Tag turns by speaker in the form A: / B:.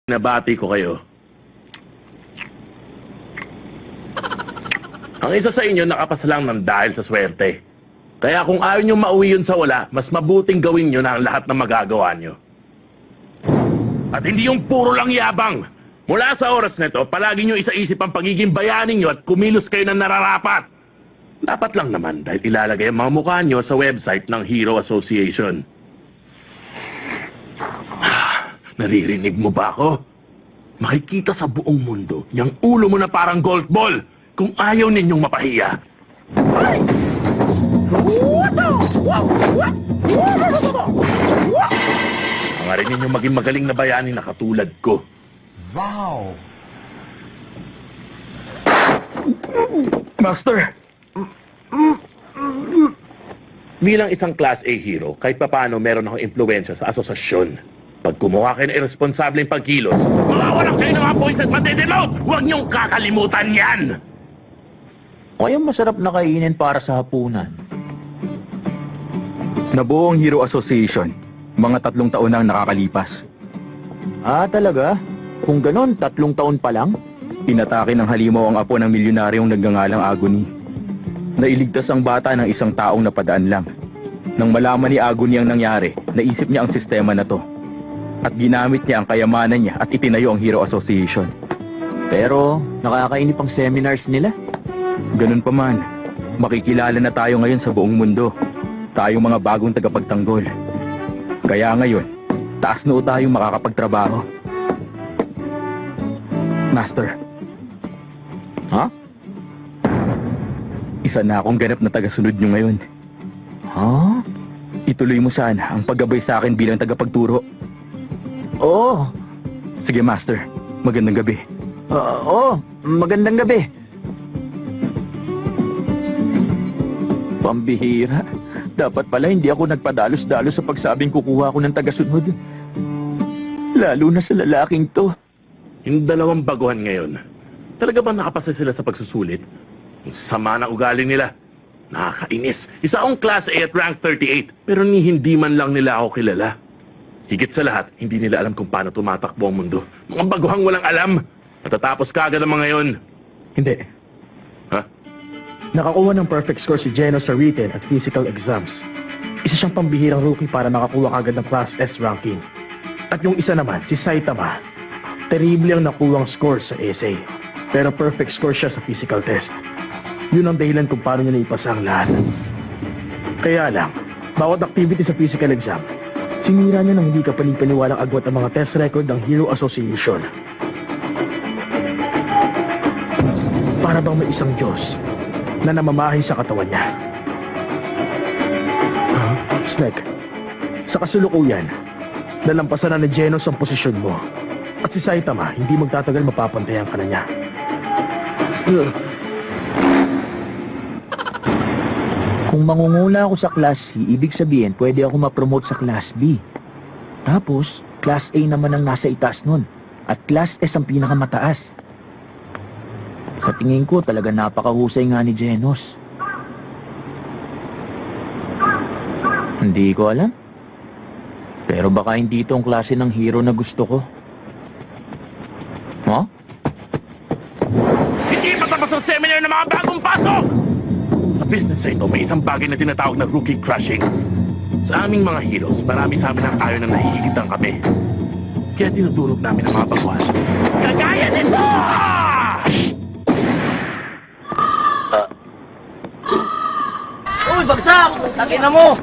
A: Nabati ko kayo. Ang isa sa inyo nakapasalang ng dahil sa swerte. Kaya kung ayaw nyo mauwi yun sa wala, mas mabuting gawin nyo na ang lahat ng magagawa nyo. At hindi yung puro lang yabang. Mula sa oras nito, palagi nyo isaisip ang pagiging bayaning nyo at kumilos kayo ng nararapat. Dapat lang naman dahil ilalagay ang mga mukha nyo sa website ng Hero Association. Naririnig mo ba ako? Makikita sa buong mundo yung ulo mo na parang golf ball kung ayaw ninyong mapahiya. Ay! Pangarin ninyong maging magaling na bayani na katulad ko.
B: Wow!
A: Master! Bilang isang Class A hero, kahit papaano meron akong impluensya sa asosasyon. Pag kumuha kayo ng irresponsableng pagkilos, mawawalan kayo ng mga points at matitinote! Huwag niyong kakalimutan yan!
C: O yung masarap na kainin para sa hapunan.
D: Nabuo ang Hero Association. Mga 3 taon na ang nakakalipas.
C: Ah, talaga? Kung ganon, 3 taon pa lang?
D: Inatake ng halimaw ang apo ng milyonaryong nagngangalang Agony. Nailigtas ang bata ng isang taong napadaan lang. Nang malaman ni Agony ang nangyari, naisip niya ang sistema na to. At ginamit niya ang kayamanan niya at itinayo ang Hero Association.
C: Pero, nakakainip ang seminars nila.
D: Ganun pa man, makikilala na tayo ngayon sa buong mundo. Tayong mga bagong tagapagtanggol. Kaya ngayon, taas noo tayong makakapagtrabaho. Master.
C: Ha?
D: Isa na akong ganap na tagasunod nyo ngayon.
C: Ha?
D: Ituloy mo sana ang paggabay sa akin bilang tagapagturo.
C: Oo.
D: Sige, Master. Magandang gabi.
C: Oo, magandang gabi. Pambihira. Dapat pala hindi ako nagpadalos-dalos sa pagsabing kukuha ko ng tagasunod. Lalo na sa lalaking to.
A: Yung dalawang baguhan ngayon, talaga ba nakapasa sila sa pagsusulit? Ang sama na ugali nila. Nakakainis. Isa akong Class A at rank 38, pero hindi man lang nila ako kilala. Higit sa lahat, hindi nila alam kung paano tumatakbo ang mundo. Mga baguhang walang alam. Matatapos kaagad ang mga yon.
E: Hindi.
A: Ha?
E: Nakakuha ng perfect score si Geno sa written at physical exams. Isa siyang pambihirang rookie para nakakuha kagad ng Class S ranking. At yung isa naman, si Saitama, terrible ang nakuha ang score sa essay. Pero perfect score siya sa physical test. Yun ang dahilan kung paano niya naipasa ang lahat. Kaya lang, bawat activity sa physical exam, sinira niya nang hindi ka panipaniwalang agwat ang mga test record ng Hero Association. Para bang may isang Diyos na namamahay sa katawan niya. Snake, sa kasulukuyan, nalampasan na ni Genos ang posisyon mo. At si Saitama, hindi magtatagal mapapantayan ka na niya.
C: Kung mangunguna ako sa Class C, ibig sabihin pwede ako ma-promote sa Class B. Tapos, Class A naman ang nasa itaas nun. At Class S ang pinakamataas. Sa tingin ko, talaga napakahusay nga ni Genos. Hindi ko alam. Pero baka hindi itong klase ng hero na gusto ko. Huh?
A: Hindi matapos ang seminar ng mga bagong pasok! Sa business na ito, may isang bagay na tinatawag na rookie crushing. Sa aming mga heroes, marami sa amin ang ayaw na nahihigit ang kami. Kaya tinutulog namin ang mga baguhan. Kagaya nito!
F: Uy, bagsak! Takin na mo!